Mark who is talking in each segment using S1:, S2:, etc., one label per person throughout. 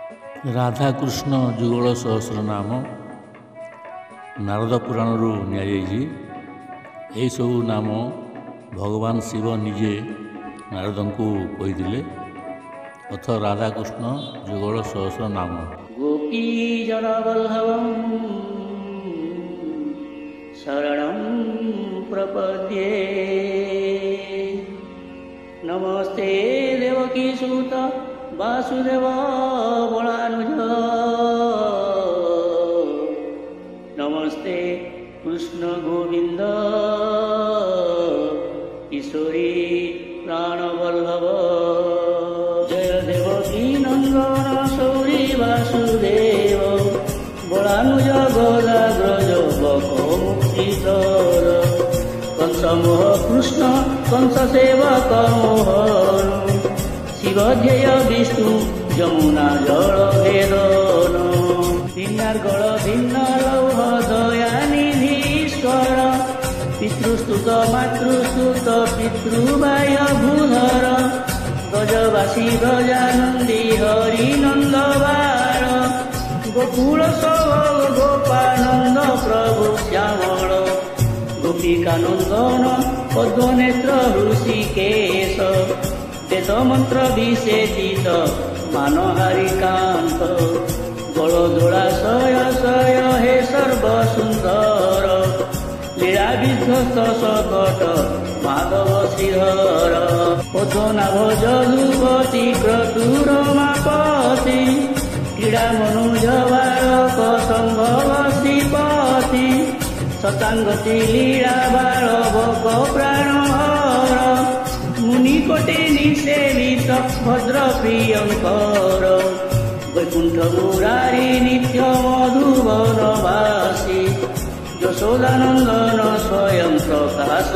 S1: ରାଧାକୃଷ୍ଣ ଯୁଗଳ ସହସ୍ର ନାମ ନାରଦ ପୁରାଣରୁ ନିଆଯାଇଛି। ଏହିସବୁ ନାମ ଭଗବାନ ଶିବ ନିଜେ ନାରଦଙ୍କୁ କହିଥିଲେ। ଅଥ ରାଧାକୃଷ୍ଣ ଯୁଗଳ ସହସ୍ର ନାମ।
S2: ଗୋପୀ ଜନବଲ୍ଲଭଂ ଶରଣଂ ପ୍ରପଦ୍ୟେ। ନମସ୍ତେ ଦେବକୀ ସୁତ ବାସୁଦେବ ବଳାନୁଜ। ନମସ୍ତେ କୃଷ୍ଣ ଗୋବିନ୍ଦ କିଶୋରୀ ପ୍ରାଣବଲ୍ଲଭ। ଜୟ ଦେବକୀ ନନ୍ଦନ ସୌରୀ ବାସୁଦେବ ବଳାନୁଜ ଗଦାଗ୍ରଜ ବକ ମୁକ୍ତିଧର। କଂସମୋହ କୃଷ୍ଣ କଂସ ସେବକ ମୋହନ। ଶିବଧ୍ୟେୟ ବିଷ୍ଣୁ ଯମୁନା ଜଳ ଭେଦନ। ଭିନ୍ନାର୍ଗଳ ଭିନ୍ନ ଲୌହ ଦୟାନିଧୀଶ୍ୱର। ପିତୃସ୍ତୁତ ମାତୃସ୍ତୁତ ପିତୃବାୟ ଭୂଧର। ଗଜବାସୀ ଗଜାନନ୍ଦୀ ହରି ନନ୍ଦ ବାଳ। ଗୋକୁଳ ସବଳ ଗୋପାନନ୍ଦ ପ୍ରଭୁ ଶ୍ୟାମଳ। ଗୋପିକାନନ୍ଦନ ପଦ୍ମନେତ୍ର ହୃଷିକେଶ। ବେଦ ମନ୍ତ୍ର ବିଷେଦିତ ମାନହାରିକାନ୍ତ। ଗଳଦୋଳା ଶୟ ଶୟ ହେ ସର୍ବ ସୁନ୍ଦର। ଲୀଳା ବିଧ୍ୱସ୍ତ ସକଟ ମାଧବ ଶ୍ରୀଧର। ପଦ୍ମନାଭ ଯଦୁପତି କ୍ରତୁର ମାପତି। କ୍ରୀଡ଼ା ମନୁଜ ବାଳକ ସମ୍ଭବ ଶ୍ରୀପତି। ଶତାଙ୍ଗତି ଲୀଳା ବାଳକ ପ୍ରାଣହର। ମୁନିକୋଟି ନିଷେବିତ ଭଦ୍ର ପ୍ରିୟଙ୍କର। ବୈକୁଣ୍ଠ ମୁରାରୀ ନିତ୍ୟ ମଧୁବନବାସୀ। ଯଶୋଦାନନ୍ଦନ ସ୍ୱୟଂ ପ୍ରକାଶ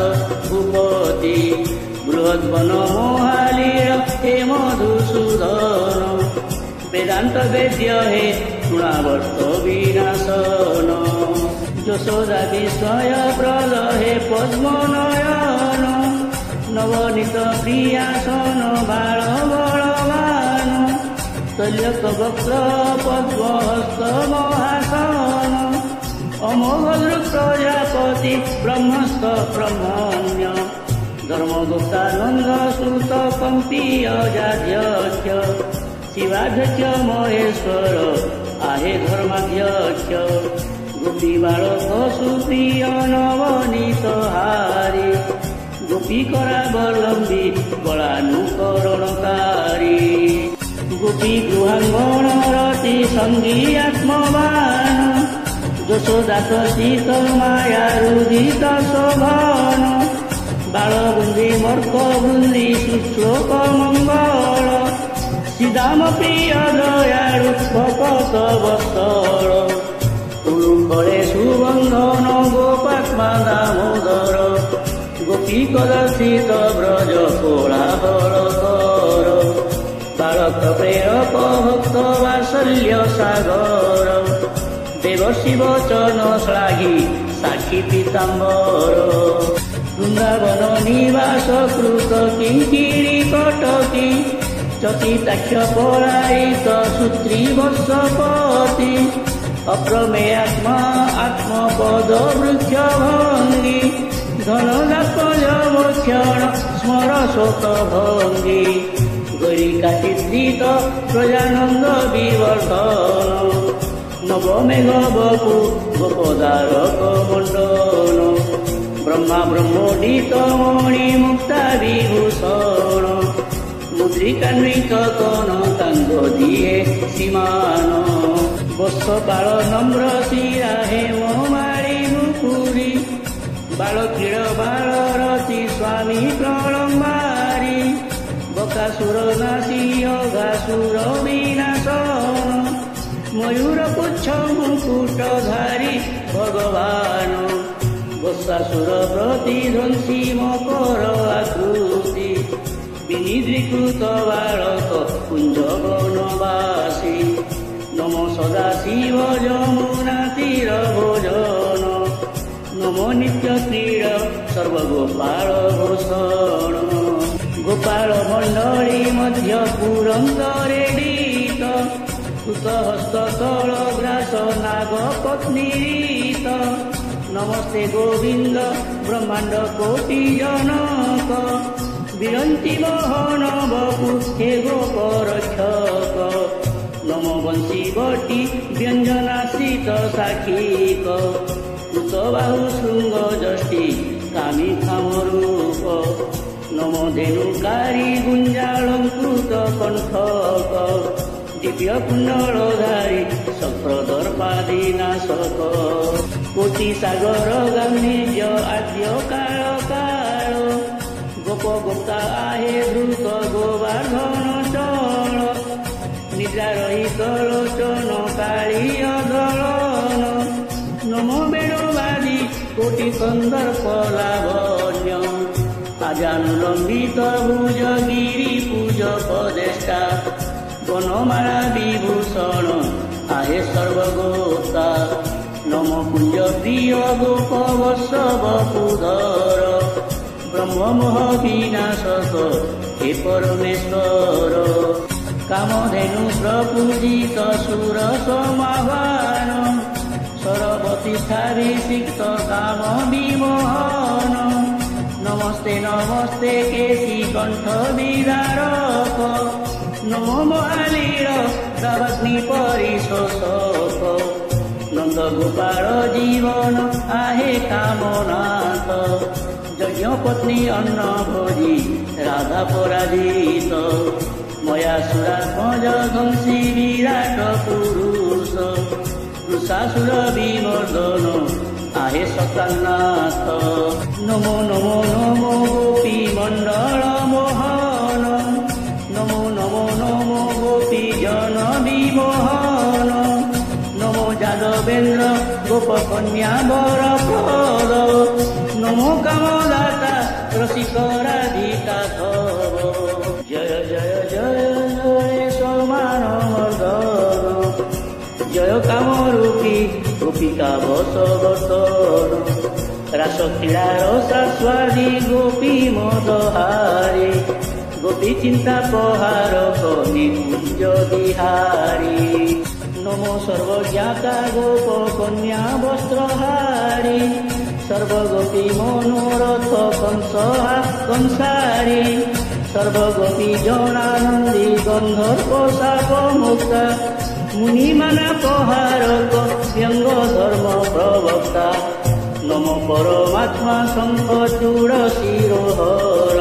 S2: ଭୂପତି। ବୃହଦ୍ବନ ମୋହାଲୀଳ ହେ ମଧୁସୂଦନ। ବେଦାନ୍ତ ବେଦ୍ୟ ହେ ତୃଣାବର୍ତ ବିନାଶନ। ଯଶୋଦା ବିସ୍ମୟ ପ୍ରଦ ହେ ପଦ୍ମନୟନ। ନବନୀତ ପ୍ରିୟାସନ ବାଳ ବଳବାନ। ତଲ୍ୟକ ବକ୍ର ପଦ୍ମହସ୍ତ ମହାସନ। ଅମୋଘ ଦୃକ୍ ପ୍ରଜାପତି ବ୍ରହ୍ମସ୍ତ ବ୍ରହ୍ମଣ୍ୟ। ଧର୍ମଗୁପ୍ତାନନ୍ଦ ସୁତ କମ୍ପି ଅଜାଧ୍ୟକ୍ଷ। ଶିବାଧ୍ୟକ୍ଷ ମହେଶ୍ୱର आहे ଧର୍ମାଧ୍ୟକ୍ଷ। ଗୋପୀ ବାଳକ ସୁପ୍ରିୟ ନବନୀତ ହାରି। ଗୋପୀ କରାବଲମ୍ବୀ ବଳାନୁକରଣକାରୀ। ଗୋପୀ ଗୃହାଙ୍ଗଣ ରତି ସଙ୍ଗୀ ଆତ୍ମବାନ। ଯଶୋଦାସ ଶୀତ ମାୟା ରୁଦିତ ଶୋଭନ। ବାଳ ବୃନ୍ଦି ମର୍କ ବୃନ୍ଦି ସୁଶ୍ଲୋକ ମଙ୍ଗଳ। ଶ୍ରୀଦାମ ପ୍ରିୟ ଦୟାଳୁ ଭକତ ବତ୍ସଳ। ତୁଳୁଫଳେ ସୁବନ୍ଧନ ଗୋପାତ୍ମା ଦାମୋଦର। ଗୋପୀ ପ୍ରଦର୍ଶିତ ବ୍ରଜ କୋଳାହଳ କର। ବାଳକ ପ୍ରେରକ ଭକ୍ତ ବାତ୍ସଲ୍ୟ ସାଗର। ଦେବ ଶିବ ଚନ ଶ୍ଳାଘି ସାକ୍ଷୀ ପୀତାମ୍ବର। ବୃନ୍ଦାବନ ନିବାସ କୃତ କିଙ୍କିଣୀ କଟକୀ। ଚକିତାକ୍ଷ ପଳାୟିତ ସୂତ୍ରୀ ବର୍ଷପତି। ଅପ୍ରମେୟାତ୍ମା ଆତ୍ମପଦ ବୃକ୍ଷ ଭଙ୍ଗୀ। ଧନଦାପଜ ମୋକ୍ଷଣ ସ୍ମର ଶୋକ ଭଙ୍ଗୀ। ଗରିକା ଚିତ୍ରିତ ପ୍ରଜାନନ୍ଦ ବିବର୍ତ୍ତନ। ନବମେଘ ବପୁ ଗୋପଦାରକ ମଣ୍ଡନ। ବ୍ରହ୍ମା ବ୍ରହ୍ମୋଦିତ ମଣି ମୁକ୍ତା ବିଭୂଷଣ। ମୁଦ୍ରିକାନ୍ବିତ କନକାଙ୍ଗ ଦିଏ ସୀମାନ। ବତ୍ସପାଳ ନମ୍ର ଶିରା ହେମ ମାଳି ମୁକୁରି। ବାଳ କ୍ରୀଡ଼ ବାଳ ରତି ସ୍ୱାମୀ ପ୍ରଳମ୍ବାରୀ। ବକାସୁର ନାଶୀ ଅଘାସୁର ବିନାଶନ। ମୟୂର ପୁଚ୍ଛ ମୁକୁଟ ଧାରି ଭଗବାନ। ବତ୍ସାସୁର ପ୍ରତିଧ୍ୱଂସୀ ମକର ଆକୃତି। ବିନିଦ୍ରୀକୃତ ବାଳକ କୁଞ୍ଜ ବନବାସୀ। ନମ ସଦା ଶିବ ଯମୁନା ତୀର ଭୋଜନ। ନମ ନିତ୍ୟ କ୍ରୀଡ଼ ସର୍ବଗୋପାଳ ଭୂଷଣ। ଗୋପାଳ ମଣ୍ଡଳୀ ମଧ୍ୟ ପୁରନ୍ଦରେ ଡୀତ। कृतहस्ततल ग्रास नाग पत्नीत नमस्ते गोविंद ब्रह्मांड कोटि जनक विरंती मोहन बपु हे गोपरक्षक नमो वंशीवटी व्यंजनाश्रित साक्षिक कृतबाहु शृंग जष्टि कामी कामरूप नमो धेनुकारी गुंजालंकृत कंठक दिव्य कुंडलधारी चक्रदर्पादिनाशक कोटि सागर गाम्भीर्य आद्य काल काल गोप गोप्ता आहे द्रुत गोवर्धन चल निद्रा रहित लोचन काली अदलन नमो वेणुवादी कोटि कंदर्प लावण्य आजानुलंबित भुज गिरि पूज पदेष्टा वनमाला विभूषण आहे सर्वगोप्ता नमो कुंज प्रिय गोप वत्सव पुधर ब्रह्ममोह विनाशक हे परमेश्वर कामधेनु प्रपूजित सुर समावान सर्वतिष्ठाभिषिक्त काम विमोहन नमस्ते नमस्ते केशी कंठ विदारक नमो महालीर दावग्नि परिशोषक नंद गोपाल जीवन आहे कामनाथ यज्ञ पत्नी अन्न भोजी राधा पराजित मया सुरात्मज ध्वंसी विराट पुरुष वृषासुर विमर्दन आहे सकालनाथ नमो नमो नमो गोपी मंडल मोहन नमो नमो नमो गोपी जन विमोहन नमो जादवेन्द्र गोप कन्या वर पद नमो कामदाता रसिक राधिका धव जय जय जय जय समान मर्दन जय कामरूपी गोपिका बसवर्तन रास क्रीड़ार शाश्वादी गोपी मदहारी गोपी चिंता पहारक निकुंज बिहारी नमो सर्वज्ञाता गोप कन्या वस्त्रहारी सर्वगोपी मनोरथ कंसारी सर्वगोपी जनानंदी गंधर्व शाप मुक्ता मुनिमाना पहारक व्यंग धर्म प्रवक्ता नमो परमात्मा शंख चूड़ शिरोहर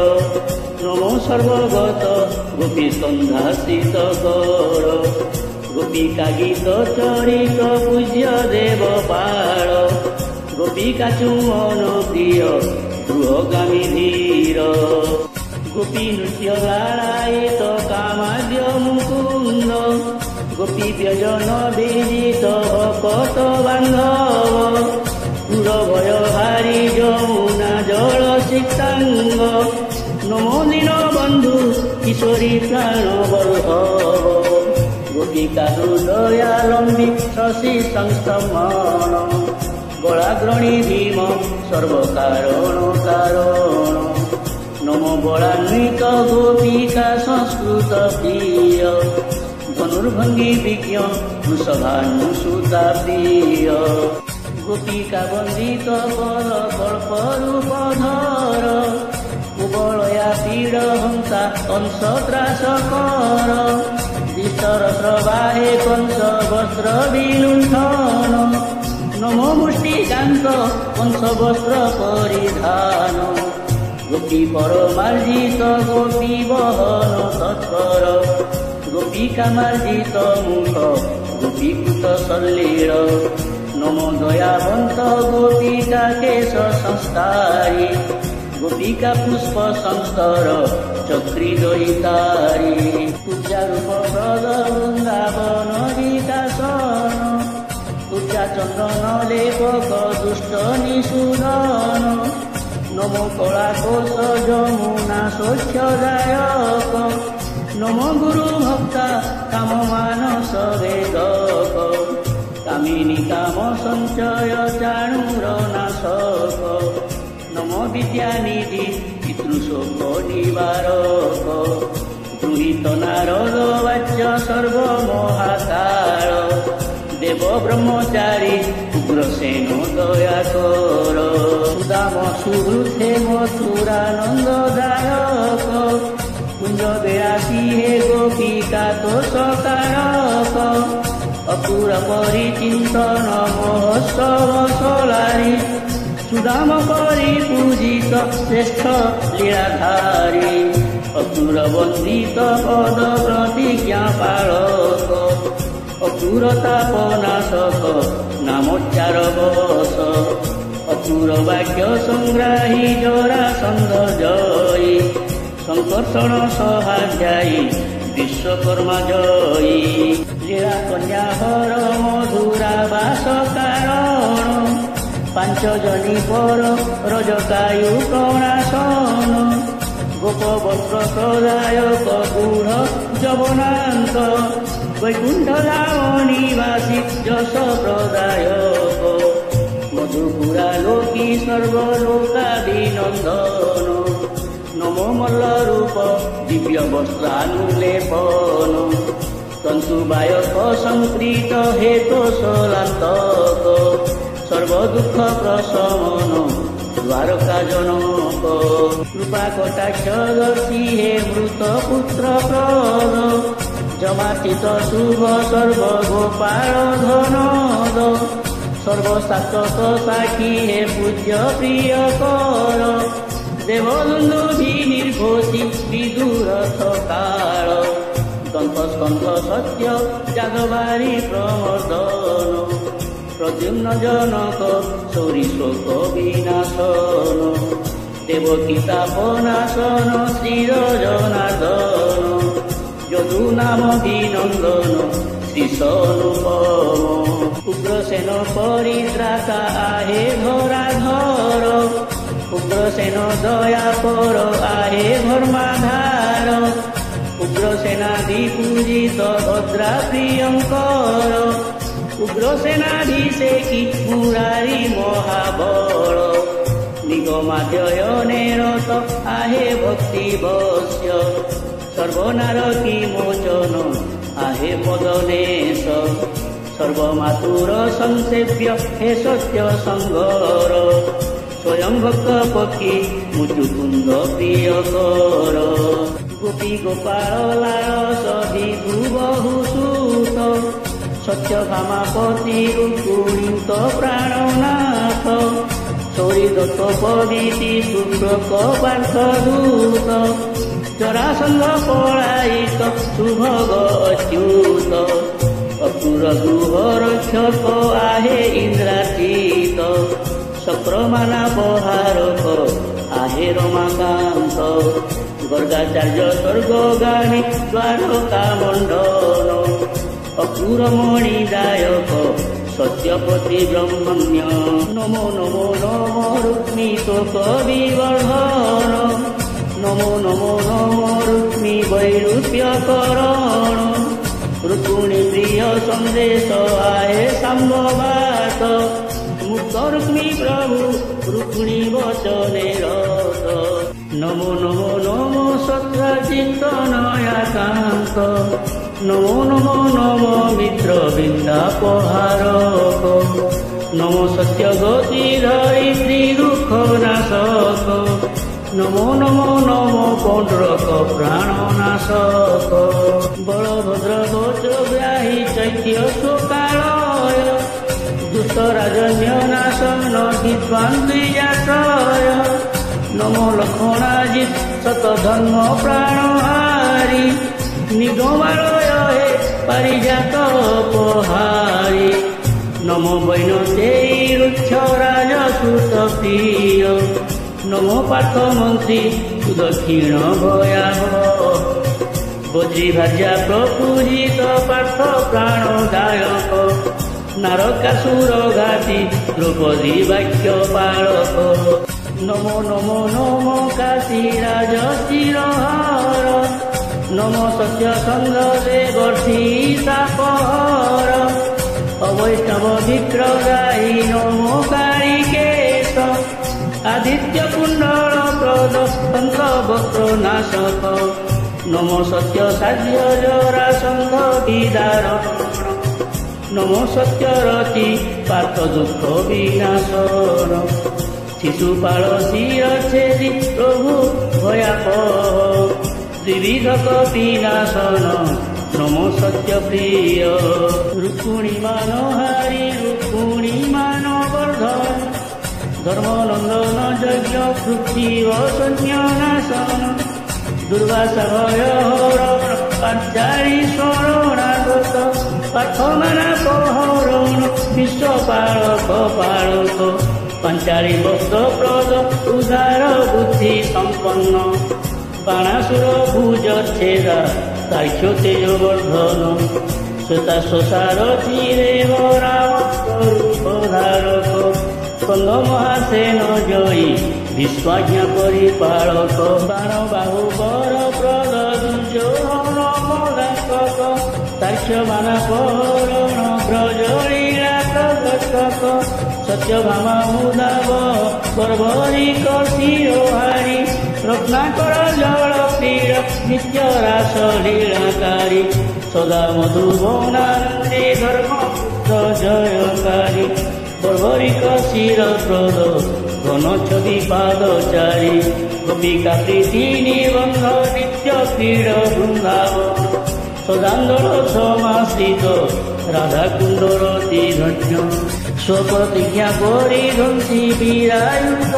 S2: नमो सर्वगत गोपी संध्यासित कर गोपिका गीत चरित पूज्य देव पाल गोपिका चुमन प्रिय गृहगामी धीर गोपी नृत्य लालायित कामाद्य मुकुंद गोपी व्यजन विजित भक्त बांधव पुर भय हारी यमुना जल सिक्तांग नमो दीन बंधु किशोरी प्राण बल्लभ गोपिका हृदयालंबी शशि संस्तमन गलाग्रणी भीम सर्वकारण कारण नमो बलान्वित गोपिका संस्कृत प्रिय धनुर्भंगी विज्ञ वृषभानुसुता प्रिय गोपिका वंदित पद कल्प रूपधर कुबलया पीड़ हंसा कंस त्रासकर दिशर प्रवाहे कंस वस्त्र विलुंठन नमो मुष्टिकांत कंस वस्त्र परिधान गोपी परमार्जित गोपी बहन तत्पर गोपिका मार्जित मुख गोपीकृत सल्लील नमो दयावंत गोपिका केश संस्कारी गोपिका पुष्प संस्तर चक्री दयितारी पूजा रूप प्रद वृंदावन विकासन पूजा चंदन लेपक दुष्ट निषूदन नमो कला कोश जमुना स्वच्छदायक नमो गुरु भक्ता काम मानस वेदक कामिनी काम संचय चाणूर नाशक नमो विद्यानिधि पितृशोक निवारक गृहीत नारद वाच्य सर्व महाकाल দেব ব্রহ্মচারী উগ্রসেন দয়া কর। সুদাম সুহৃদে মথুরানন্দদায়ক কুঞ্জ বিরাসী হে গোপিকা তোষকারক। অপুর পরিচিন্তন মহোৎসব সলারি সুদাম করি পূজিত শ্রেষ্ঠ লীলাধারী। অপুর বন্দিত পদ প্রতিজ্ঞা পালক অপুর তাপনাশক নামোচ্চার বস। অপুর বাক্য সংগ্রাহী জরাসন্ধ জয়ী সংকর্ষণ সহাধ্যায়ী বিশ্বকর্মা জয়ী। লীলা কন্যা হর মধুরা বাস কারণ পাঞ্চজনী পর রজকায়ু প্রণাশন। গোপবস্ত্র প্রদায়ক গূঢ় যবনান্ত বৈকুণ্ঠ ধাম নিবাসী যশ প্রদায়ক। মধুপুরা লোকী সর্বলোকাভিনন্দন নমো মল্ল রূপ দিব্য বস্ত্রানুলেপন। তন্তুবায়ক সংকৃত হেতো সলান্তক সর্বদুঃখ প্রশমন দ্বারকা জনক। কৃপা কটাক্ষ দর্শী হে মৃত পুত্র প্রদ জমাচিত শুভ সর্ব গোপাল ধনদ। সর্বশাস্ত্র সাক্ষী হে পূজ্য প্রিয় কর দেবদুন্দুভি নির্ঘোষী বিদুরথ কাଳ। দন্তস্কন্ধ সত্য যাদবারি প্রমর্দন প্রদ্যুম্ন জনক সৌরিশোক বিনাশন। দেবকী তাপনাশন শ্রীর জনার্দন যদু নাম বিনন্দন শ্রীসনুপম। উগ্রসেন পরিত্রাতা আহে ধরাধর উগ্রসেন দয়া পর আহে ধর্মাধার। উগ্রসেনাধিপূজিত ভদ্রা প্রিয়ঙ্কর উগ্রসেনাধিষেকী মুরারি মহাবল। নিগমাধ্যয়নে রত আহে ভক্তি বস্য সর্বনারকী মোচন আহে পদনেশ। সর্বমাতুর সংসেব্য হে সত্য সঙ্গর স্বয়ং ভক্ত পক্ষী মুচুকুন্দ প্রিয় কর। গোপী গোপাল লারস বিধু বহু সুত সত্য ভামাপতি রূপুণীত প্রাণনাথ। চরিদত্ত পবিতি শুক্রক পার্থ দূত জরাসন্ধ পଳାয়িত সুভগ অচ্যুত। অপুর গৃহ রক্ষক আহে ইন্দ্রাতীত চক্রমানা প্রহারক আহে রমাকান্ত। গর্গাচার্য স্বর্গগামী দ্বারকা মণ্ডল অপুর মণিদায়ক সত্যপতি ব্রহ্মণ্য। নমো নমো নমো রুক্মী শোক বিবর্ধন নমো নমো নমো রুক্মী বৈরূপ্যকরণ। রুক্মিণী প্রিয় সন্দেশ আহে সম্ভবাত মুক্ত রুক্মী প্রভু রুক্মিণী বচনে রত। নমো নমো নমো সত্রাজিত নয়াকান্ত নমো নমো নমো মিত্র বৃন্দাপহারক। নমো সত্য গতি ধরিত্রী দুঃখ নাশক নমো নমো নমো পৌণ্ড্রক প্রাণনাশক। বলভদ্র বজ্রগ্রাহী চৈত্য শোকালয় দুষ্ট রাজন্য নাশন বিদ্বান্দ্বিজাশয়। নমো লক্ষ্মণাজিৎ শতধর্ম প্রাণহারি নিগমালয় হে পারিজাত উপহারি। নমো বৈনতেয়ী রুক্ষ রাজসূত প্রিয় নমো পার্থ মন্ত্রী সুদক্ষিণ ভয়াবহ। বজ্রীভার্যা প্রপূজিত পার্থ প্রাণদায়ক নারকাসুর ঘাতি দ্রৌপদী বাক্য পালক। নমো নমো নমো কাশীরাজ শিরহর নমো সত্য সঙ্গ দেবর্ষি তাপহর। অবৈষ্ণব বিক্রগাহী নমো কারিকেশ আদিত্য কুণ্ডল প্রদ সন্ত বক্র নাশক। নমো সত্য সাধ্য জরাসন্ধ বিদারণ নমো সত্যরতি পার্থ দুঃখ বিনাশন শিশুপাল শিরচ্ছেদি প্রভু ভয়াপহ বিবিধ বিনাশন নমো সত্য প্রিয় রুক্মিণী মানহারি রুক্মিণী মানবর্ধন ধর্মনন্দন যজ্ঞ পৃথিব সন্ন্যানাশন দুর্বাসা ভয়হর পাঞ্চালী শরণাগত পার্থমানা পহরণ বিশ্বপালক পালক পাঞ্চালী ভক্ত প্রদ উদার বুদ্ধি সম্পন্ন বাণাসুর ভুজচ্ছেদা তার্ক্ষ্য তেজবর্ধন শ্বেতাশ্বসারথী দেব রাম স্বরূপধারক স্কন্দ মহাসেন জয়ী বিশ্বজ্ঞ পরিপালক বাণ বাহু বর প্রদ দুর্যোধন মদাকক তার্ক্ষ্য বানা পহরণ ব্রজলীলা প্রগটক সত্যভামা উদাব বর্বরিক শিরোহারি রত্নাকর জଳ ক্রীড় নিত্য রাস লীলাকারী সদা মধুবনানন্দে ধর্মপুত্র জয়কারী বর্বরিক শিরপ্রদ ঘনচ্ছবি পাদচারী গোপিকা প্রীতি নিবন্ধ নিত্য ক্রীড় বৃন্দাবন সদান্দর সমাশ্রিত রাধাকুণ্ডরতি ধন্য স্বপ্রতিজ্ঞা করি ধ্বংসী বীরায়ুধ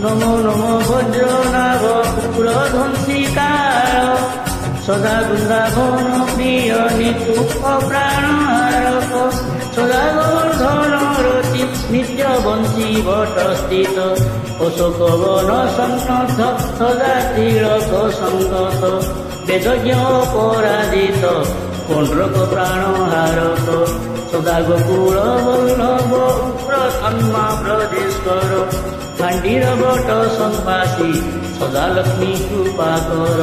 S2: নমো নমো বজ্রনাভ পুর ধ্বংসিকার সদা বৃন্দাবন প্রিয় নিতুপ প্রাণহারক সদা গোবর্ধন রচি নিত্য বংশী বট স্থিত অশোক বন সন্নদ্ধ সদা তিলক সঙ্গত বেদজ্ঞ পরাজিত পৌণ্ড্রক প্রাণহারক সদা গোকুল বল্লভ প্রসন্মা ব্রজেশ্বর ফাণ্ডির বট সংবাসী সদা লক্ষ্মী কৃপাকর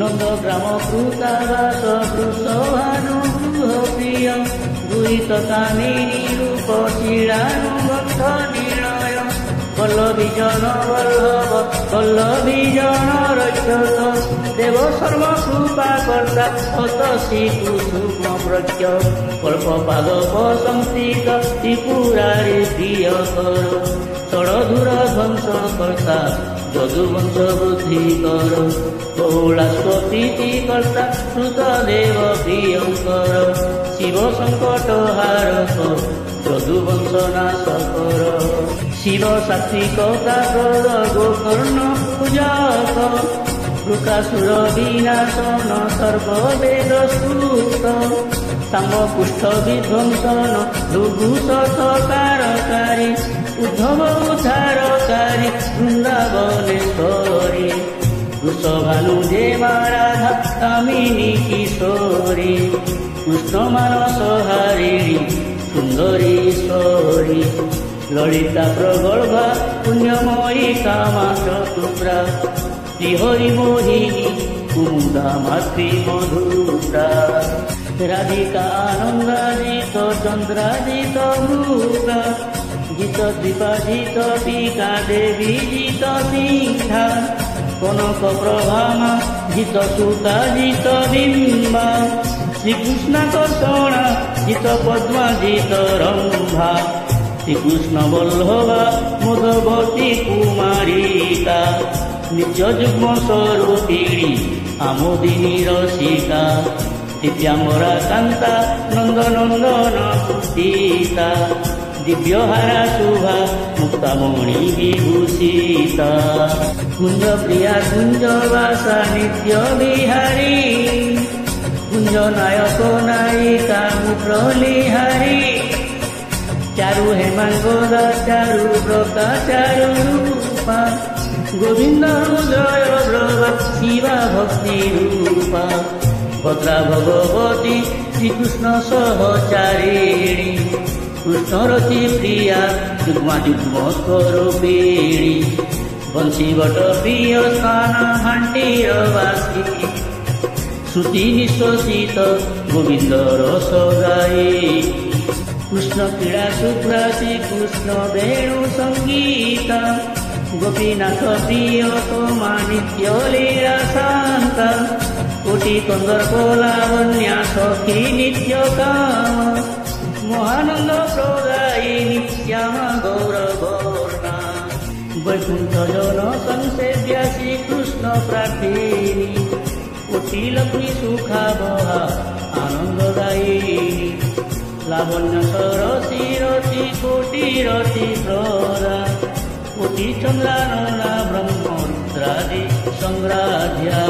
S2: নন্দ গ্রাম কৃতাবাস বৃষভানুগৃহ প্রিয় দুরিত কামিনী রূপ শিଳାনুবন্ধ নিলয় বল্লভী জন বল্লভ বল্লভী জন রক্ষক দেব সর্ব কৃপা কর্তা হত শিশু শুভ প্রজ্ঞ কল্পপাদ সংস্থিত ত্রিপুরারি প্রিয় কর ষড়ধুর ধ্বংস কর্তা যদুবংশ বৃদ্ধি কর বহুলাস্বীতি কর্তা শ্রুতদেব প্রিয়ঙ্কর শিব সংকট হারক যদুবংশ নাশ কর শিব সাত্বিক কাকর গোকর্ণ পূজক বৃকাসুর বিনাশন সর্ববেদ শ্রুত সাম্ব কুষ্ঠ বিধ্বংসন লঘু সৎকারকারী উদ্ধব উদ্ধারকারী বৃন্দাবনেশ্বরী বৃষভানু দেবা রাধা কামিনী কিশোরী কৃষ্ণ মানস হারিণী সুন্দরীশ্বরী ললিতা প্রগর্ভা পুণ্যময়ী কামা চতুব্রা শ্রীহরি মোহিনী কুমুদা মাতৃ মধুরা রাধিকা আনন্দাজিত চন্দ্রাজিত মৃগা জিত দীপাজিত টিকা দেবী জিত সিংহা কনক প্রভামা জিত সুতা জিত বিম্বা শ্রীকৃষ্ণ কর্ষণা জিত পদ্মা জিত রম্ভা শ্রীকৃষ্ণ বল্লভা মধবতী কুমারিকা নিত্য যুগ্ম স্বরূপিণী আমোদিনী রসিকা দিব্যাম্বরা কান্তা নন্দনন্দন পুষ্পিতা দিব্যহারা শুভা মুক্তামণি বিভূষিতা কুঞ্জ প্রিয়া কুঞ্জ বাসা নিত্য বিহারী কুঞ্জ নায়ক নায়িকা মুরলীহারী চারু হেমাঙ্গদা চারু ব্রতা চারু রূপা গোবিন্দ জয় ব্রবা শিবা ভক্তি রূপা ভদ্রা ভগবতী শ্রীকৃষ্ণ সহচারিণী কৃষ্ণরতি প্রিয়া যুগ্মা যুগ্ম স্বরূপিণী বংশী বট প্রিয় স্থান হাণ্ডির বাসী শ্রুতি নিঃশ্বাসিত গোবিন্দ রস গায়ী কৃষ্ণ ক্রীড়া শুভ্রা শ্রীকৃষ্ণ বেণু সঙ্গীত গোপীনাথ প্রিয় তোমা নিত্য লীলা শান্ত কোটি কন্দর্প লাবণ্যা সখী নিত্য কাম মহানন্দ প্রদায়িনী শ্যামা গৌরবর্ণা বৈকুণ্ঠ জন সংসেব্যা শ্রীকৃষ্ণ প্রার্থিনী কোটি লক্ষ্মী সুখাবহা আনন্দদায়িনী লাবণ্য সরসী রতি কোটি রতি প্রদা কোটি চন্দ্রাননা ব্রহ্মরুদ্রাদি সংগ্রাহ্যা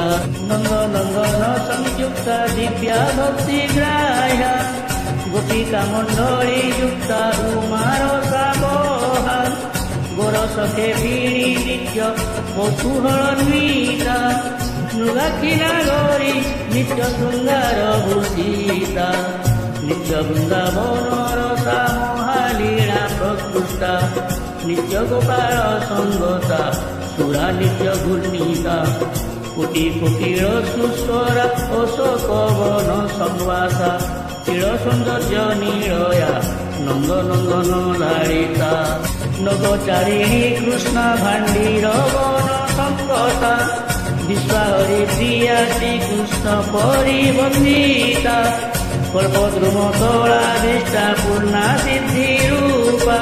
S2: নন্দ নন্দন সংযুক্তা দিব্যা ভক্তি গ্রাহ্যা গোপিকা মণ্ডলী যুক্তা উমার সাবহা গোরসখে বীণী নিত্য কৌতূহলান্বিতা নৃগাক্ষিণা গৌরী নিত্য শৃঙ্গার ভূষিতা নিত্য বৃন্দাবনর মহালীলা প্রকৃষ্টা নিত্য গোপাল সঙ্গতা সুরা নিত্য ঘূর্ণিতা কোটি কোটির সুস্বরা অশোক বন সংবাসা চির সৌন্দর্য নিলয়া নন্দ নন্দন লালিতা নগচারিণী কৃষ্ণ ভাণ্ডীর বন সংকতা বিশ্বহরি প্রিয়া শ্রীকৃষ্ণ পরিবন্দিতা কল্পদ্রুম তোলাদিষ্টা পূর্ণা সিদ্ধি রূপা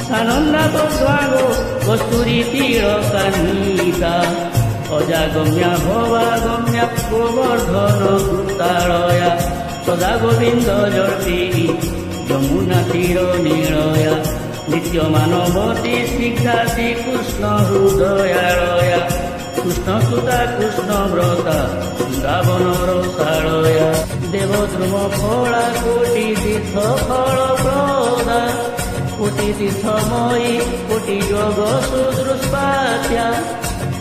S2: সানন্দা গোস্বাগো কস্তুরী তীরকান্বিতা অজাগম্যা ভবাগম্যা গোবর্ধন কৃতালয়া সদা গোবিন্দ জর্পিনী যমুনা তীর নিলয়া নিত্য মানবতী স্নিগ্ধা শ্রীকৃষ্ণ হৃদয়ালয়া কৃষ্ণ সুতা কৃষ্ণ ব্রতা বৃন্দাবনর সালয়া দেবদ্রুম ফলা কোটি তীর্থ ফল প্রদা কোটি তীর্থময়ী কোটি যোগ সুদৃষ্পাচ্যা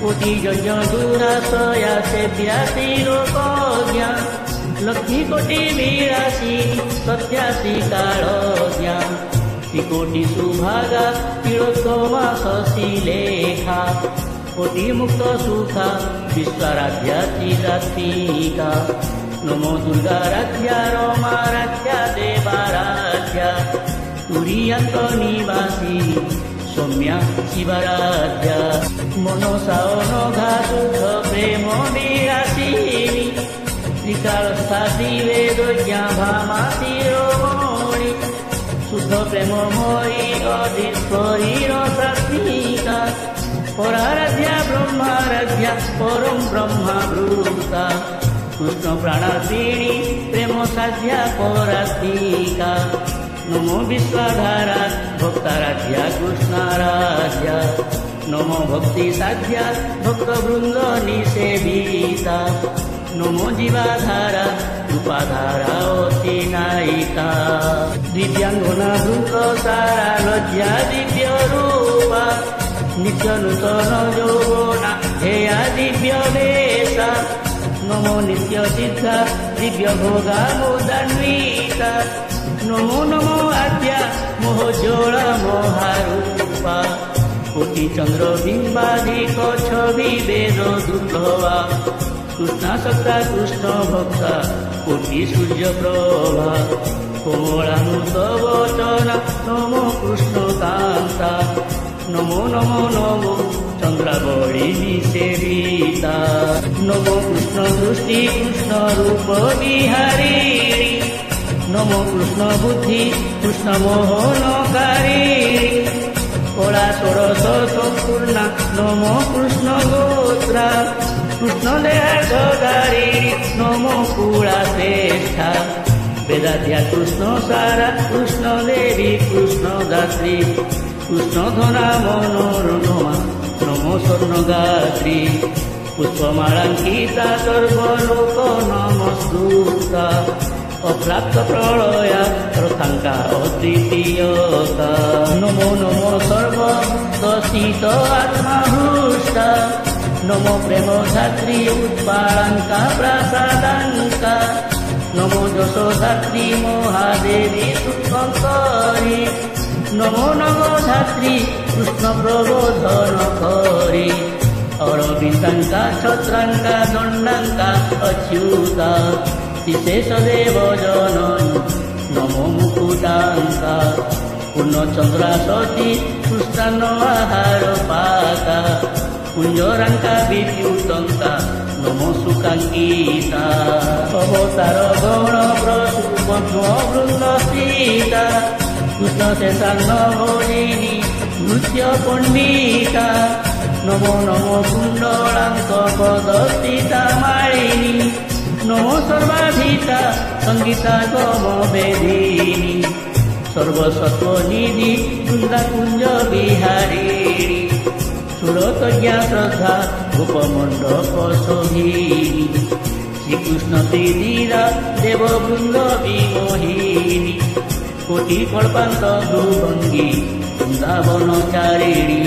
S2: কোটি যজ্ঞ দুরাশয়া সেব্যা তিলোকজ্ঞা লক্ষ্মী কোটি বিরাশী সত্যাশী কালজ্ঞা কোটি সুভাগা তিলোত্তমা শশী লেখা কোটি মুক্ত সুখা বিশ্বরাধ্যা চিরাত্মিকা নমো দুর্গা রাধ্যা রমা রাধ্যা দেবারাধ্যা তুরিয়ান্ত নিবাসী সৌম্যা শিবারাধ্যা মনসা অনঘা সুখ প্রেম বিরাসিনী ত্রিকালস্থা দিবেদজ্ঞা ভামা শিরোমণি শুদ্ধ প্রেমময়ী অধীশ্বরীর শাস্মিকা পরারাধ্যা ব্রহ্মারাধ্যা পরম ব্রহ্মা ভ্রূতা কৃষ্ণ প্রাণাসিনী প্রেম সাধ্যা পরাস্তিকা নমো বিশ্বধারা ভক্তারাধ্যা কৃষ্ণারাধ্যা নমো ভক্তি সাধ্যা ভক্তবৃন্দ নিষেবিতা নমো জীবাধারা রূপাধারা অতি নায়িকা দিব্যাঙ্গনা ভূত সারা লজ্জা দিব্য রূপা নিত্য নূতন যৌবনা হেয়া দিব্য বেশা নমো নিত্য সিদ্ধা দিব্য ভোগা মোদান্বিতা নমো নমো আদ্যা মোহজোড় মহারূপা কোটি চন্দ্র বিম্বাধিক ছবি বেদ দুর্লভা কৃষ্ণাসক্তা কৃষ্ণ ভক্তা কোটি সূর্য প্রভা কোমলানুত বচন নমো কৃষ্ণ কান্তা নমো নমো নমো চন্দ্রাবলী নিষেবিতা নমো কৃষ্ণ দৃষ্টি কৃষ্ণ রূপ বিহারিণী নমো কৃষ্ণ বুদ্ধি কৃষ্ণ মোহনকারিণী কলা ষোড়শ সম্পূর্ণা নমো কৃষ্ণ গোত্রা কৃষ্ণ দেহাধারিণী নমো কুলা শ্রেষ্ঠা বেদাধ্যা কৃষ্ণ সারা কৃষ্ণ দেবী কৃষ্ণ দাত্রী কৃষ্ণ ধনা মনোরমা নমো স্বর্ণগাত্রী পুষ্পমালাঙ্কিতা সর্বলোক নমস্তুতা অপ্রাপ্ত প্রলয়া রথাঙ্কা অদ্বিতীয়তা নমো নমো সর্বস্থিত আত্মাহৃষ্টা নমো প্রেম ধাত্রী উৎপালঙ্কা প্রাসাদাঙ্কা নমো যশোধাত্রী মহাদেবী সুখঙ্করী নমো নমো ধাত্রী কৃষ্ণ প্রবোধন করি অরবিন্দাঙ্কা ছত্রাঙ্কা দণ্ডাঙ্কা অচ্যুতা বিশেষদেব জননী নমো মুকুটাঙ্কা পূর্ণচন্দ্রা সতী কৃষ্ণ আহার পাকা কুঞ্জরাঙ্কা বিদ্যুতঙ্কা নমো সুকাঙ্কিতা অবতার গৌণ প্রসূপদ্ম বৃন্দ সীতা কৃষ্ণ শেষান্ন ভজিনী নৃত্য পণ্ডিতা নমো নমো কুণ্ডলাঙ্ক পদস্থিতা মালিনী নমো সর্বাধিতা সঙ্গীতা গম বেদিনী সর্বসত্ত্বনিধি বৃন্দাকুঞ্জ বিহারিণী সুরতজ্ঞা শ্রদ্ধা গোপমণ্ডপ শোভিনী শ্রীকৃষ্ণ ত্রিধীরা দেববৃন্দ বিমোহিনী কোটি কল্পান্ত ভ্রুভঙ্গী বৃন্দাবনচারিণী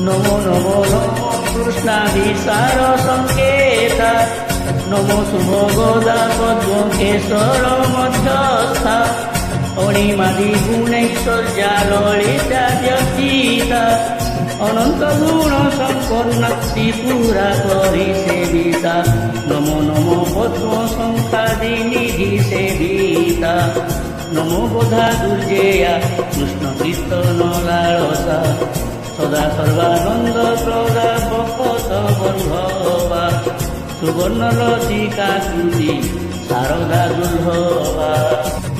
S2: নমো নমো নমো কৃষ্ণাভিসার সংকেতা নমো শুভগোদা পদ্ম কেশর মধ্যস্থা অণিমাদি গুণৈশ্বর্যা ললিতা ব্যতীতা অনন্ত গুণ সম্পন্ন ত্রিপুরা পরিসেবিতা নমো নমো পদ্ম সংখ্যাদি নিধি সেবিতা নমো বোধা দুর্জেয়া কৃষ্ণ কীর্তন লালসা সদা সর্বানন্দ প্রদা বকত বন্ধবা সুবর্ণ লতিকা কৃতি শারদা দুর্ভবা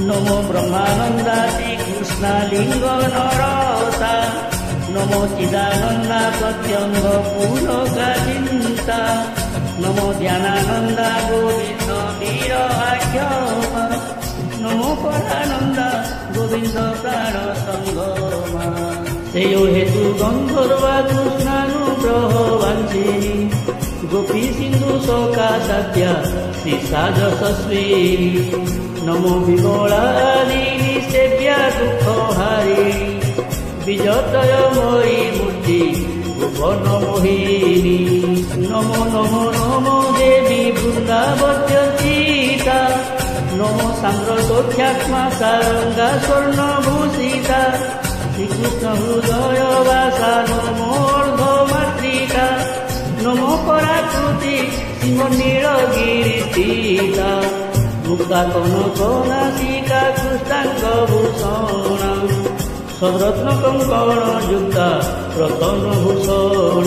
S2: নমো ব্রহ্মানন্দাতি কৃষ্ণালিঙ্গ নরসা নমো চিদানন্দা প্রত্যঙ্গ পুলকা চিন্তা নমো জ্ঞানানন্দা গোবিন্দ বীর আখ্যমা নমো পরানন্দা গোবিন্দ প্রাণ সঙ্গমা সেই হেতু গন্ধর্বা কৃষ্ণানুগ্রহ বাঞ্ছিনী গোপী সিন্ধু শোকা সাধ্য়া শ্রী সাজসস্বিনী নমো বিমলাদিনী সেব্যা দুঃখ হারিণী বিজতয় ময়ী মূর্তি ভুবন মোহিনী নমো নমো নমো দেবী বৃন্দাবত্যচিতা নমো সান্দ্র সৌখ্যাত্মা সারঙ্গা স্বর্ণভূষিতা শ্রীকৃষ্ণ হৃদয় বাসা নমো অর্ধমাতৃকা নমো পরাকৃতি সিংহ নীলগিরিস্থিতা মুক্তা কনক নাসিকা কৃষ্ণাঙ্গ ভূষণ সরত্ন কঙ্কণ যুক্তা রতন ভূষণ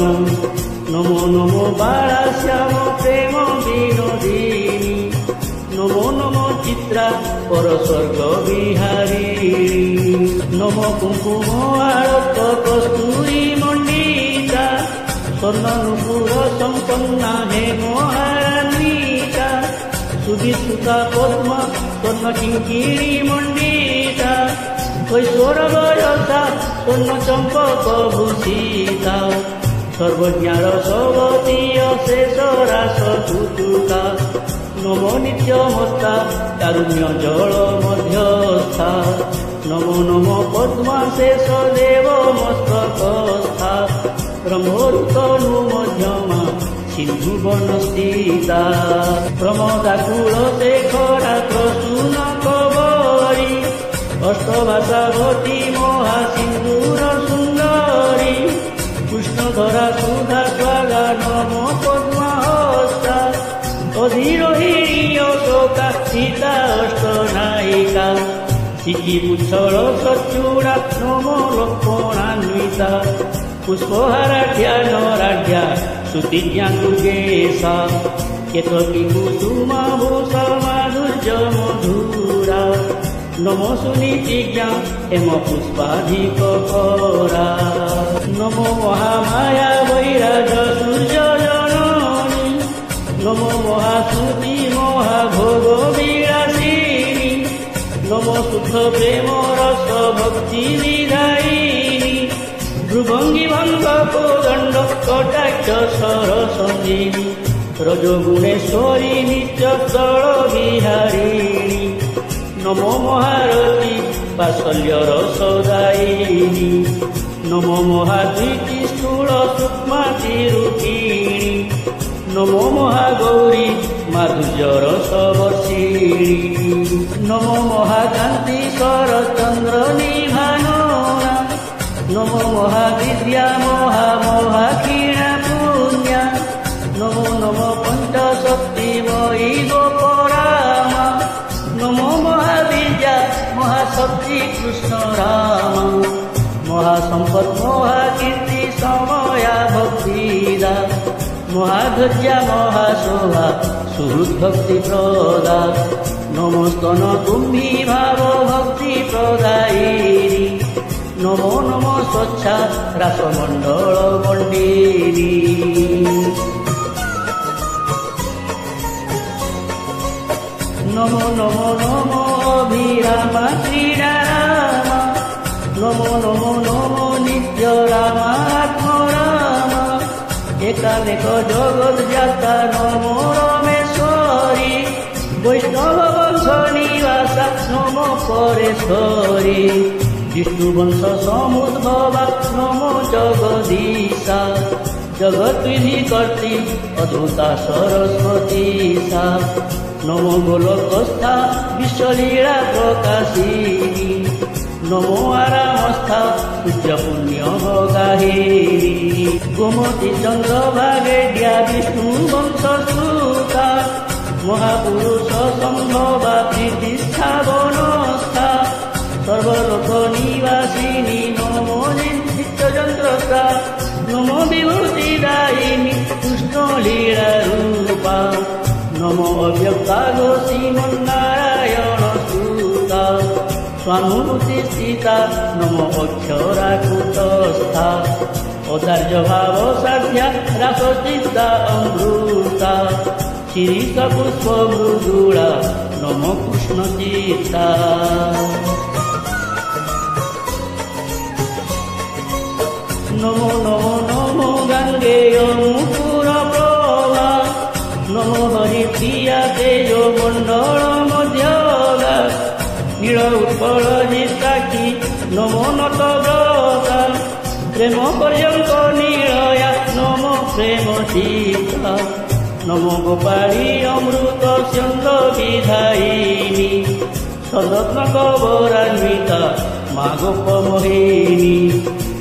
S2: নমো নমো বালাশ্যাম প্রেম বিনোদিনী নমো নমো চিত্রা পরস্বর্গ বিহারিণী নমো কুঙ্কুম আরত কস্তুরী মণ্ডিতা স্বর্ণ নুপুর সম্পন্না হেমহারান্বিতা সুবিসুতা পদ্ম স্বর্ণ কিঙ্কিণী মণ্ডিতা ঐশ্বর বয়সা স্বর্ণ চম্পক ভূষিতা সর্বজ্ঞার সবতী অশেষ রাস কুতুকা নমো নিত্যমস্তা কারুণ্য জল মধ্যস্থা নমো নমো পদ্মাশেষ দেব মস্তকস্থা ব্রহ্মতনু মধ্যমা সিন্ধু বনস্থিতা প্রমদাকুল শেখরা প্রসূন কবরী অষ্টভাষাবতী মহাসিন্ধুর সুন্দরী কৃষ্ণধরা সুধা স্বাগা নমো পদ্মাহস্তা অধীরোহিণী অশোকা সীতা অষ্টনায়িকা শিখিপুচ্ছল সচ্চূড়া নমো লক্ষ্মণান্বিতা পুষ্পহারাঢ্যা নরাঢ্যা সুতিজ্ঞা দুর্গেশা কেতকী কুসুমা ভূষা মাধুর্য মধুরা নমো সুনীতিজ্ঞা হেম পুষ্পাধিক করা নমো মহামায়া বৈরাজ সূর্য জননী নমো মহাশ্রুতি মহাভোগ বিলাসিনী নমো শুদ্ধ প্রেম রস ভক্তি বিধায়িনী ভ্রুভঙ্গি ভঙ্গ কোদণ্ড কটাক্ষ সরসঞ্জীবী রজগুণেশ্বরী নিত্যস্থল বিহারিণী নমো মহারথী বাৎসল্য রসদায়িনী নমো মহাদ্বিতি স্থূল সূক্ষ্মাতি রূপিণী নমো মহাগৌরী মাধুর্য রসবর্ষিণী নমো মহাকান্তি শরৎচন্দ্র নিভানোনা নমো মহাবিদ্যা মহামোহাক্ষীণা পুণ্যা নমো নমো পঞ্চশক্তিময়ী গোপরামা নমো মহাবিদ্যা মহাশক্তি কৃষ্ণ রাম মহাসম্পদ মহাকীর্তি সময়া ভক্তিদা মহাধৈর্যা মহাশোভা সুহৃদ্ভক্তি প্রদা নমস্তন কুম্ভী ভাব ভক্তি প্রদায়িনী নমো নমো স্বচ্ছা রাসমণ্ডল মণ্ডিনী নমো নমো নমো অভিরাম শ্রীরাম নমো নমো নমো নিত্য রামাত্মরাম একানেক জগৎ যাতা নমো রমেশ্বরী বৈষ্ণব বংশ নিবাসা নমো পরেশ্বরী বিষ্ণু বংশ সমুদ্ভবা নমো জগদীশা জগৎবিধি কর্ত্রী অদ্ভুতা সরস্বতী সা নমো গোলকস্থা বিশ্বলীলা প্রকাশিনী নমো আরামস্থা সূর্য পুণ্য গাহিনী গোমতী চন্দ্রভাগেড্যা বিষ্ণু বংশ সুতা মহাপুরুষ সম্ভবা প্রীতিষ্ঠা বনস্থা সর্বলোক নিবাসিনী নমো নিত্যযন্ত্রতা নমো বিভূতিদায়িনী কৃষ্ণ লীলা রূপা নমো অব্যক্তা গো শ্রীমন্নারায়ণ সুতা স্বানুভূতি স্থিতা নমো অক্ষরাকুটস্থা অদার্য ভাব সাধ্য়া রাসচিত্তা অমৃতা শিরিষ পুষ্প মৃদুলা নমো কৃষ্ণ চিত্তা নমো নমো নমো গঙ্গেয় মুকুর প্রভা নমো হরি প্রিয়া তেজ মণ্ডল মধ্যগা নীল উৎপল জিতাকি নমো নতব্রতা প্রেম পর্যন্ত নীলয়া নমো প্রেম সীতা নমো গোপালী অমৃত চন্দ্র বিধায়িনী সদত্ন গৌরান্বিতা মা গোপমোহিনী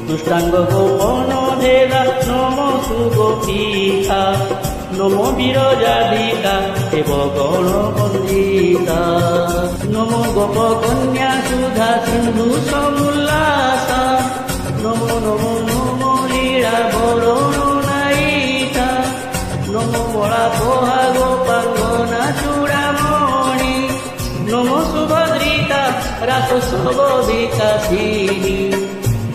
S2: দুষ্টাঙ্গ গোপন ভেদা নমো সুগোপিকা নমো বিরজাদিকা দেব গণ বন্দিতা নমো গোপ কন্যা সুধা সিন্ধু সমুল্লাসা নমো নমো নমো লীলা বরণ নায়িকা নমো বলা পোহা গোপাঙ্গনা চূড়ামণি নমো সুভদ্রিকা রাসসব বিকাশিনী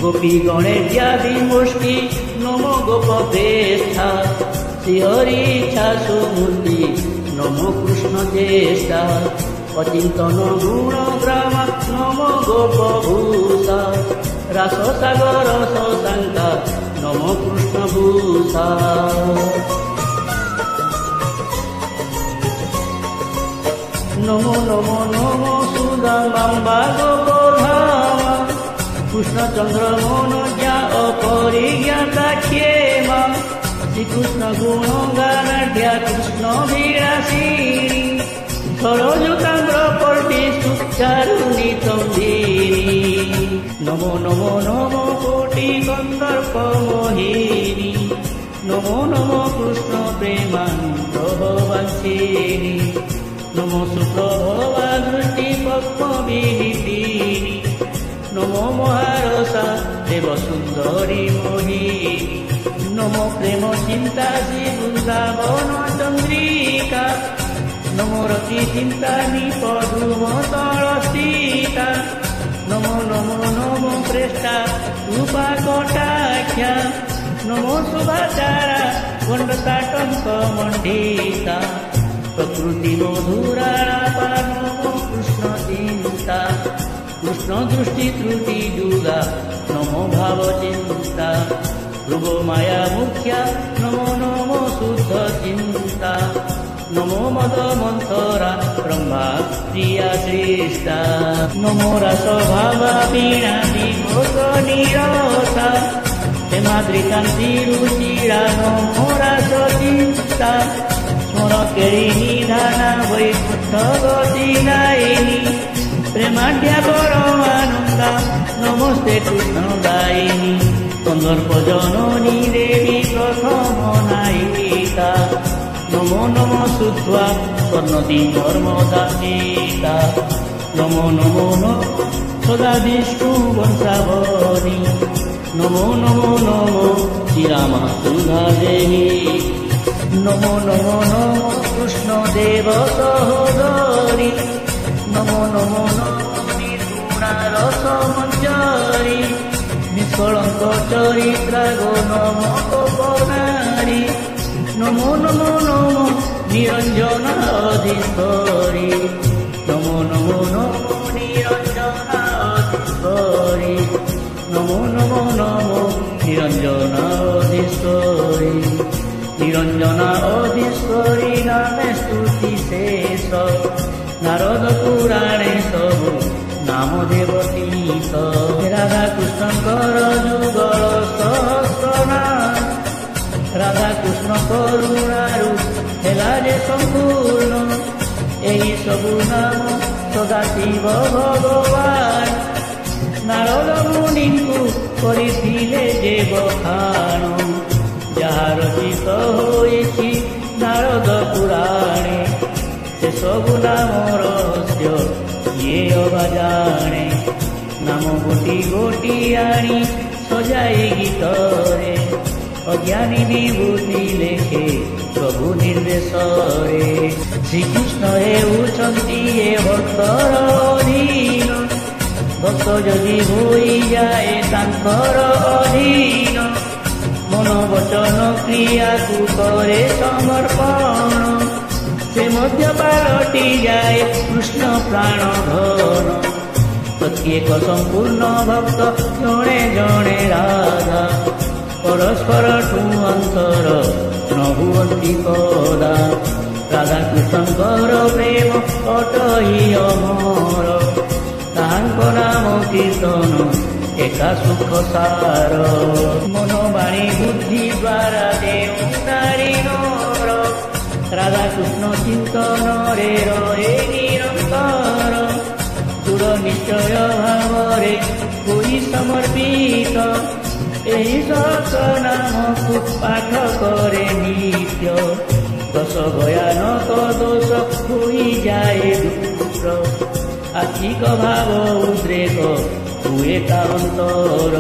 S2: গোপী গণেশা বিমুষ্টি নমো গোপবেষ্ঠা শ্রীহরি ইচ্ছা সুমূর্তি নমো কৃষ্ণ জ্যেষ্ঠা অচিন্তন গুণ ব্রহ্মা নমো গোপভূষা রাসসাগর শশাঙ্কা নমো কৃষ্ণভূষা নমো নমো নমো সুদাম্বা গোপধামা কৃষ্ণচন্দ্র মনোজ্ঞা অপরিজ্ঞাতা ক্ষেমা শ্রীকৃষ্ণ গুণ গানাঢ্যা কৃষ্ণ বিরাসিনী সরযুতাম্র পল্লী সুচারুণী তন্দিনী নমো নমো নমো কোটি গন্ধর্প মোহিনী নমো নমো কৃষ্ণ প্রেমান্তর বাঞ্ছিনী নমো সুপ্রভবা দৃষ্টি পদ্ম বিনীতিনী নমো মহারসা দেব সুন্দরী মোহিনী নমো প্রেম চিন্তা শ্রী বৃন্দাবন চন্দ্রিকা নমো রতি চিন্তা নিপধুম তল সীতা নমো নমো নমো প্রেষ্টা রূপা কটাখ্যা নমো শুভাচারা গণ্ডতাটঙ্ক মণ্ডিতা প্রকৃতি মধুরাপা নমো কৃষ্ণ চিন্তা কৃষ্ণ দৃষ্টি ত্রুটি যুগা নমো ভাব চিন্তা ধ্রুব মায়া মুখ্যা নমো নমো শুদ্ধ চিন্তা নমো মদ মন্থরা ব্রহ্মা প্রিয়া শ্রেষ্ঠা নমো রস ভাবা বীণা বিঘোষ নিরতা হেমাদ্রিকান্তি রুচিরা নমো রস চিন্তা স্মর কেড়ি নিধানা বৈকুণ্ঠ গতি নায়িনী প্রেমাঢ্যা পরমানন্দা নমস্তে কৃষ্ণ দায়িনী কন্দর্প জননী দেবী প্রথম নায়িকা নমো নমো শুদ্ধা স্বর্ণদী নর্মদা সীতা নমো নমো নমো সদা বিষ্ণু বংশাবলী নমো নমো নমো শ্রীরামা সুধা দেবী নমো নমো নমো কৃষ্ণ দেব সহোদরী, নমো নমো নমো নির্গুণার সমঞ্জরি, নিষ্কলঙ্ক চরিত্রা গো নমো গোপনারী, নমো নমো নমো নিরঞ্জনা অধীশ্বরী, নমো নমো নমো নিরঞ্জনা অধীশ্বরী, নমো নমো নমো নিরঞ্জনা অধীশ্বরী। নিরঞ্জনা অধীশ্বরী নামে স্তুতি শেষ, নারদ পুরাণে ସବୁ নাম দেবতীত। রাধা কৃষ্ণଙ୍କର ଯୁଗଳ ସହସ୍ର ନାମ, ରାଧା କୃଷ୍ଣ କରୁଣାରୁ ହେଲା ଯେ ସମ୍ପୂର୍ଣ୍ଣ, ଏହି ସବୁ ନାମ ସଦାଶିବ ଭଗବାନ ନାରଦ ମୁନିଙ୍କୁ କରିଥିଲେ ଯେ ବଖାଣ, ଯାହା ରଚିତ ହୋଇଛି ନାରଦ ପୁରାଣେ, ସେ ସବୁ ନାମ ରହସ୍ୟ କିଏ ଅବା ଜାଣେ। ନାମ ଗୋଟି ଗୋଟି ଆଣି ସଜାଇ ଗୀତରେ, ଅଜ୍ଞାନୀ ବିଭୂତି ଲେଖେ ପ୍ରଭୁ ନିର୍ଦ୍ଦେଶରେ। ଶ୍ରୀକୃଷ୍ଣ ହେଉଛନ୍ତି ଏ ଭକ୍ତର ଅଧୀନ, ଭକ୍ତ ଯଦି ହୋଇଯାଏ ତାଙ୍କର ଅଧୀନ, ମନ ବଚନ କ୍ରିୟାକୁ କରେ ସମର୍ପଣ, ସେ ମଧ୍ୟ ପାଲଟି ଯାଏ କୃଷ୍ଣ ପ୍ରାଣ ଧନ। ପ୍ରତ୍ୟେକ ସମ୍ପୂର୍ଣ୍ଣ ଭକ୍ତ ଜଣେ ଜଣେ ରାଧା, ପରସ୍ପରଠୁ ଅନ୍ତର ନ ହୁଅନ୍ତି ପଦା। ରାଧାକୃଷ୍ଣଙ୍କର ପ୍ରେମ ଅଟହି ଅମର, ତାହାଙ୍କ ନାମ କୀର୍ତ୍ତନ ଏକା ସୁଖ ସାର। ମନ ବାଣୀ ବୁଦ୍ଧି ଦ୍ୱାରା ଦେଉ ନାରୀ ନର, ରାଧାକୃଷ୍ଣ ଚିନ୍ତନରେ ରହେ ନିରନ୍ତର, ଦୃଢ଼ ନିଶ୍ଚୟ ଭାବରେ ହୋଇ ସମର୍ପିତ, ଏହି ସହସ୍ରନାମକୁ ପାଠ କରେ ନିତ୍ୟ, ଦଶ ଭୟାନକ ଦୋଷ ହୋଇଯାଏ ଦୂର, ଆର୍ଥିକ ଭାବ ଉଦ୍ରେକ ହୁଏ ତା ଅନ୍ତର,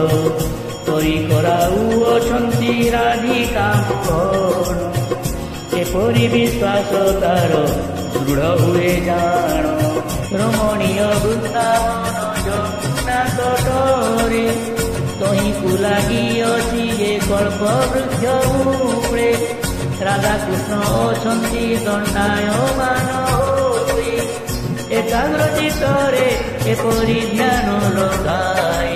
S2: କରି କରାଉଅଛନ୍ତି ରାଧିକା ମୋହନ, ଏପରି ବିଶ୍ୱାସ ତାର ଦୃଢ଼ ହୁଏ ଜାଣ। ରମଣୀୟ ବୃନ୍ଦାବନ ଯମୁନା ତଟରେ, ତହିଁକୁ ଲାଗିଅଛି ଯେ କଳ୍ପ ବୃକ୍ଷ ମୂଳେ, ରାଧାକୃଷ୍ଣ ଅଛନ୍ତି ଦଣ୍ଡାୟମାନ ହୋଇ, ଏକାଗ୍ର ଚିତ୍ତରେ ଏପରି ଧ୍ୟାନ ଲଗାଏ,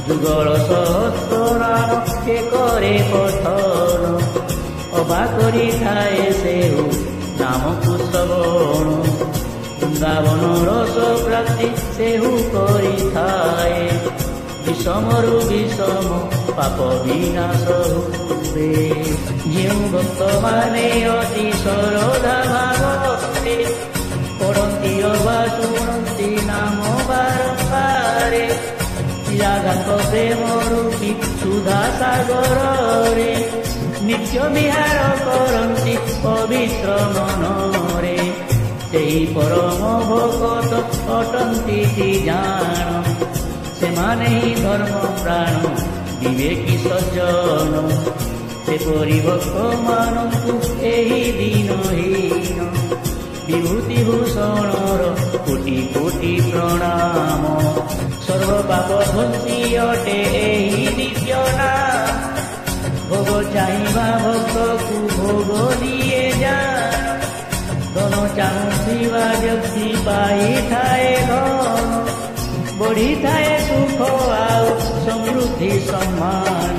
S2: ଯୁଗଳ ସହସ୍ର ନାମ ସେ କରେ ପଠନ, ଅବା କରିଥାଏ ସେଉ ନାମକୁ ଶ୍ରବଣ, ବୃନ୍ଦାବନ ରସ ପ୍ରାପ୍ତି ସେହୁ କରିଥାଏ, বিষমরু বিষম পাপ বিনাশ হুবে। ଯେଉଁ ଭକ୍ତମାନେ ଅତି ସରଧା ଭାବରେ ପଢ଼ନ୍ତି ଅବା ଶୁଣନ୍ତି ନାମ ବାରମ୍ବାରେ, ରାଧାଙ୍କ ପ୍ରେମ ରୂପୀ ସୁଧା ସାଗରରେ ନିତ୍ୟ ବିହାର କରନ୍ତି ପବିତ୍ର ମନରେ, ସେହି ପରମ ଭଗତ ଅଟନ୍ତି କି ଜାଣ, ସେମାନେ ହିଁ ଧର୍ମ ପ୍ରାଣ ବିବେକୀ ସଜ୍ଜନ, ସେପରି ଭକ୍ତମାନଙ୍କୁ ଏହି ଦିନହୀନ ବିଭୂତି ଭୂଷଣର କୋଟି କୋଟି ପ୍ରଣାମ। ସର୍ବପାପ ଧ୍ୱଂସୀ ଅଟେ ଏହି ଦିବ୍ୟ ନାମ, ଭୋଗ ଚାହିଁବା ଭକ୍ତକୁ ଭୋଗ ଦିଏ ଜାଣ, ଧନ ଚାହୁଁଥିବା ବ୍ୟକ୍ତି ପାଇଥାଏ ଧନ, ବଢ଼ିଥାଏ ସୁଖ ଆଉ ସମୃଦ୍ଧି ସମ୍ମାନ,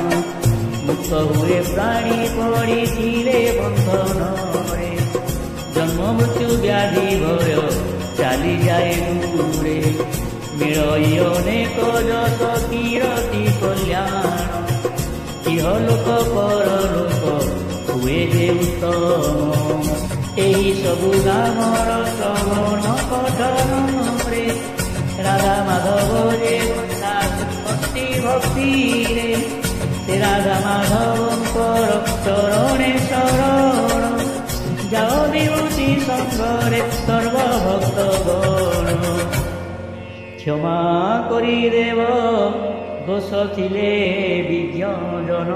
S2: ମୁକ୍ତ ହୁଏ ପ୍ରାଣୀ ପଡ଼ିଥିଲେ ବନ୍ଧନରେ, ଜନ୍ମ ମୃତ୍ୟୁ ବ୍ୟାଧି ଭୟ ଚାଲିଯାଏ ଦୂରେ, ମିଳଇ ଅନେକ ଯଶ କୀରତି କଲ୍ୟାଣ, ଇହଲୋକ ପରଲୋକ ହୁଏ ଯେ ଉତ୍ତମ, ଏହି ସବୁ ନାମର ଶ୍ରବଣ ପଠନରେ, ରାଧା ମାଧବ ଯେ ଭକ୍ତି ଭକ୍ତିରେ, ସେ ରାଧା ମାଧବଙ୍କର ଚରଣେ ଶରଣ, ଯାଅ ବିଭୂତି ସଙ୍ଗରେ ସର୍ବଭକ୍ତ ଗଣ। କ୍ଷମା କରିଦେବ ଦୋଷ ଥିଲେ ବିଜ୍ଞ ଜନ।